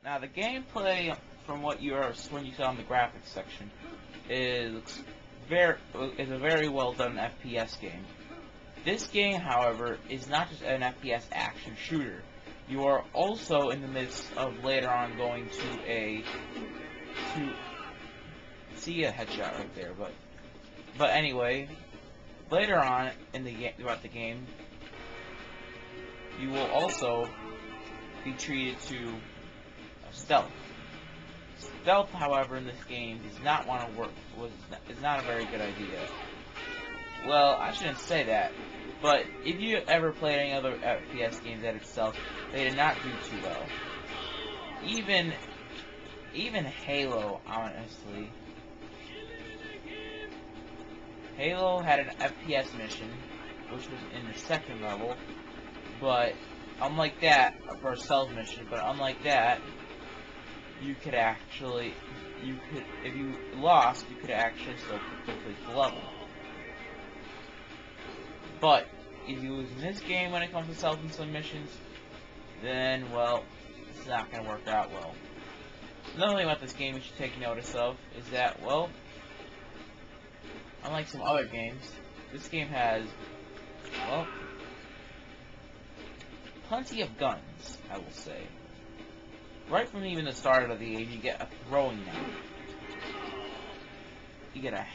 Now the gameplay, from what when you saw in the graphics section, is a very well done FPS game. This game, however, is not just an FPS action shooter. You are also in the midst of later on going to see a headshot right there, but anyway, later on in the throughout the game, you will also be treated to stealth. Stealth, however, in this game does not want to work. Is not a very good idea. Well, I shouldn't say that, but if you ever played any other FPS games at itself, they did not do too well. Even Halo, honestly. Halo had an FPS mission, which was in the second level, but unlike that, for a stealth mission, but unlike that, if you lost, you could actually still complete the level. But if you lose in this game when it comes to stealth and some missions, then, well, it's not going to work out well. Another thing about this game you should take notice of is that, well, unlike some other games, this game has, well, plenty of guns, I will say. Right from even the start of the game, you get a throwing knife. You get a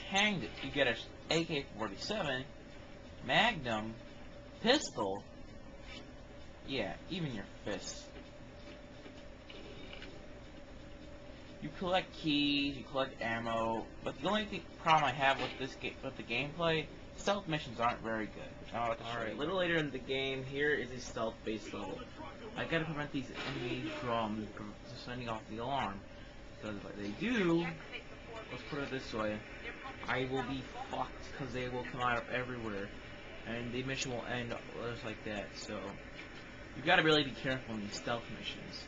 AK-47, Magnum, pistol, yeah, even your fists. You collect keys, you collect ammo, but the only problem I have with the gameplay, stealth missions aren't very good, which I'm about to show you. Alright, a little later in the game, here is a stealth-based level. I gotta prevent these enemies from sending off the alarm, because if they do, let's put it this way, I will be fucked, because they will come out of everywhere, and the mission will end just like that. So you gotta really be careful in these stealth missions.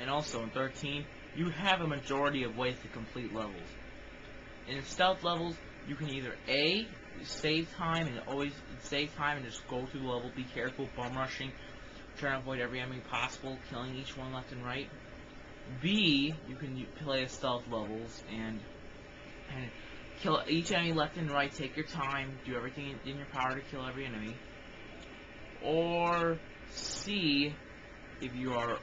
And also in 13, you have a majority of ways to complete levels. In stealth levels, you can either A, save time and just go through the level, be careful, bum rushing, trying to avoid every enemy possible, killing each one left and right. B, you can play as stealth levels and kill each enemy left and right, take your time, do everything in your power to kill every enemy. Or C, if you're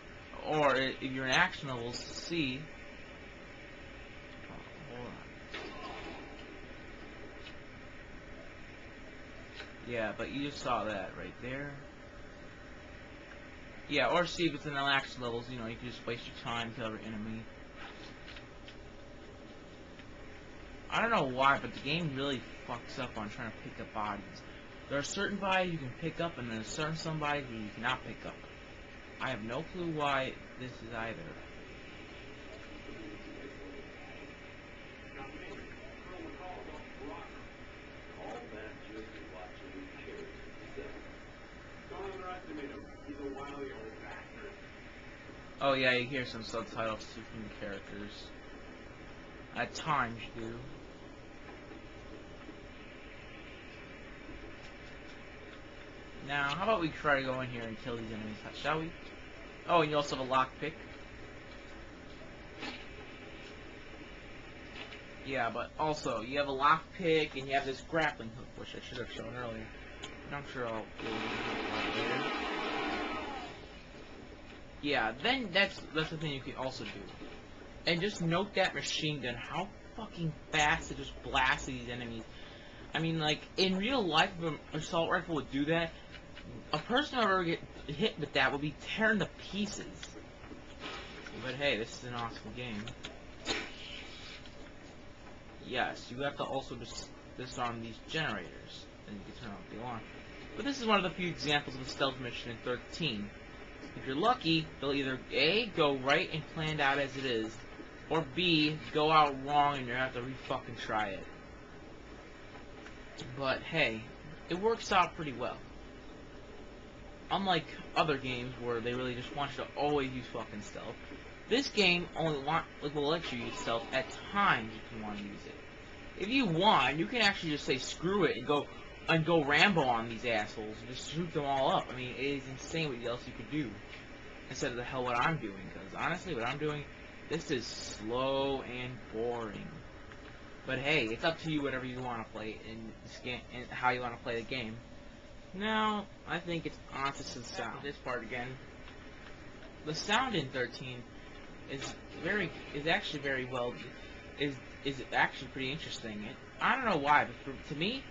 in action levels, C. Hold on. Yeah, but you just saw that right there. Yeah, or C, if it's in the action levels, you know, you can just waste your time, kill every enemy. I don't know why, but the game really fucks up on trying to pick up bodies. There are certain bodies you can pick up, and there's some bodies you cannot pick up. I have no clue why this is either. Oh yeah, you hear some subtitles too from the characters. At times you do. Now, how about we try to go in here and kill these enemies, shall we? Oh, and you also have a lockpick. Yeah, but also, you have a lockpick and you have this grappling hook, which I should have shown earlier. And I'm sure I'll do it later. Yeah, then that's the thing you can also do. And just note that machine gun, how fucking fast it just blasts these enemies. I mean, like, in real life, if an assault rifle would do that, a person who ever get hit with that would be tearing to pieces. But hey, this is an awesome game. Yes, you have to also disarm these generators, and you can turn off the alarm. But this is one of the few examples of a stealth mission in 13. If you're lucky, they'll either A, go right and planned out as it is, or B, go out wrong and you have to re-fucking try it. But hey, it works out pretty well. Unlike other games where they really just want you to always use fucking stealth, this game only will let you use stealth at times if you want to use it. If you want, you can actually just say screw it and go Rambo on these assholes and just shoot them all up. I mean, it is insane what else you could do. instead of the hell what I'm doing. Because honestly, what I'm doing, this is slow and boring. But hey, it's up to you whatever you want to play in this game and how you want to play the game. Now, I think it's on to the sound. This part again. The sound in 13 is actually very well is actually pretty interesting. I don't know why, but to me,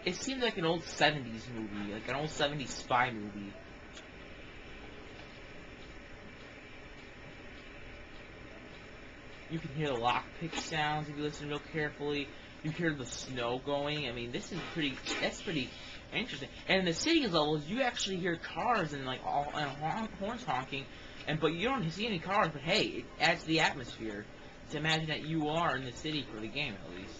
it seems like an old 70s movie, like an old 70s spy movie. You can hear the lockpick sounds if you listen real carefully. You hear the snow going. I mean, that's pretty interesting. And in the city levels, you actually hear cars and like horns honking, but you don't see any cars. But hey, it adds to the atmosphere to imagine that you are in the city for the game at least.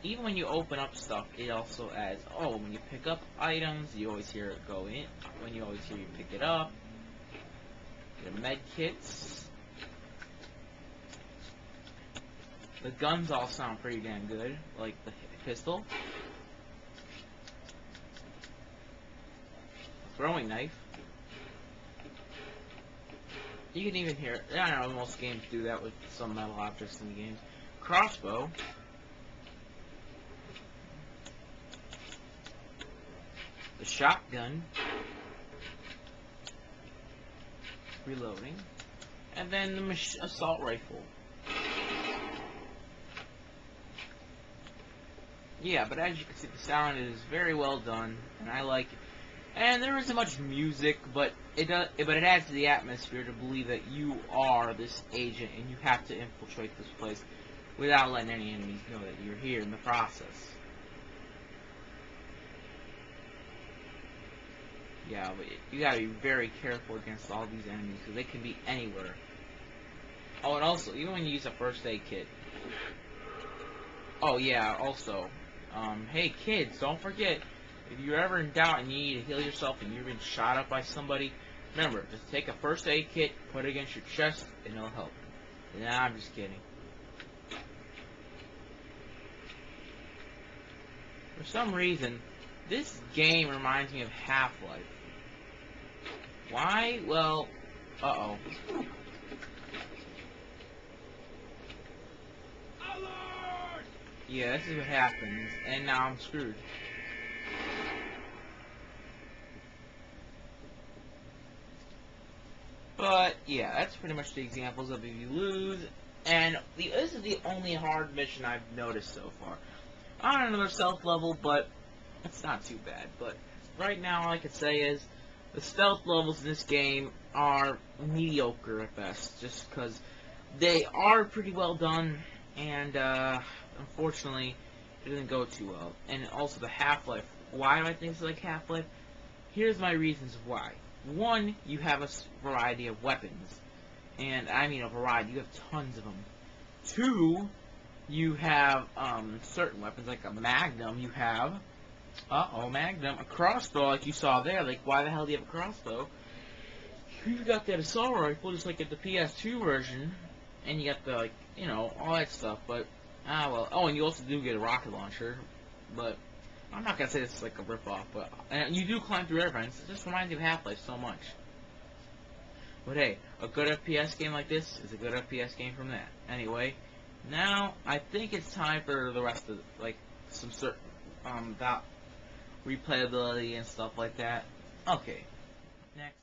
Even when you open up stuff, it also adds. Oh, when you pick up items, you always hear it go in. When you always hear you pick it up. Get med kits. The guns all sound pretty damn good, like the pistol. Throwing knife. You can even hear, I don't know, most games do that with some metal objects in the game. Crossbow. The shotgun. Reloading. And then the assault rifle. Yeah, but as you can see, the sound is very well done, and I like it. And there isn't much music, but it adds to the atmosphere to believe that you are this agent and you have to infiltrate this place without letting any enemies know that you're here in the process. Yeah, but you gotta be very careful against all these enemies because they can be anywhere. Oh, and also, even when you use a first aid kit. Oh yeah, also. Hey kids, don't forget, if you're ever in doubt and you need to heal yourself and you've been shot up by somebody, remember, just take a first aid kit, put it against your chest, and it'll help. Nah, I'm just kidding. For some reason, this game reminds me of Half-Life. Why? Well, uh-oh. Yeah, this is what happens, and now I'm screwed. But, yeah, that's pretty much the examples of if you lose, and this is the only hard mission I've noticed so far. On another stealth level, but it's not too bad. But right now, all I could say is, the stealth levels in this game are mediocre at best, just because they are pretty well done, and, unfortunately, it didn't go too well. And also the Half-Life. Why do I think it's like Half-Life? Here's my reasons why. One, you have a variety of weapons. And I mean a variety, you have tons of them. Two, you have certain weapons, like a Magnum, you have... Magnum. A crossbow, like you saw there. Like, why the hell do you have a crossbow? You got that assault rifle, just like at the PS2 version. And you got the, like, you know, all that stuff, but... well. Oh, and you also do get a rocket launcher, but... I'm not gonna say this is like a ripoff, but... And you do climb through air vents. It just reminds me of Half-Life so much. But hey, a good FPS game like this is a good FPS game from that. Anyway, now, I think it's time for the rest of, like, some certain... that replayability and stuff like that. Okay. Next.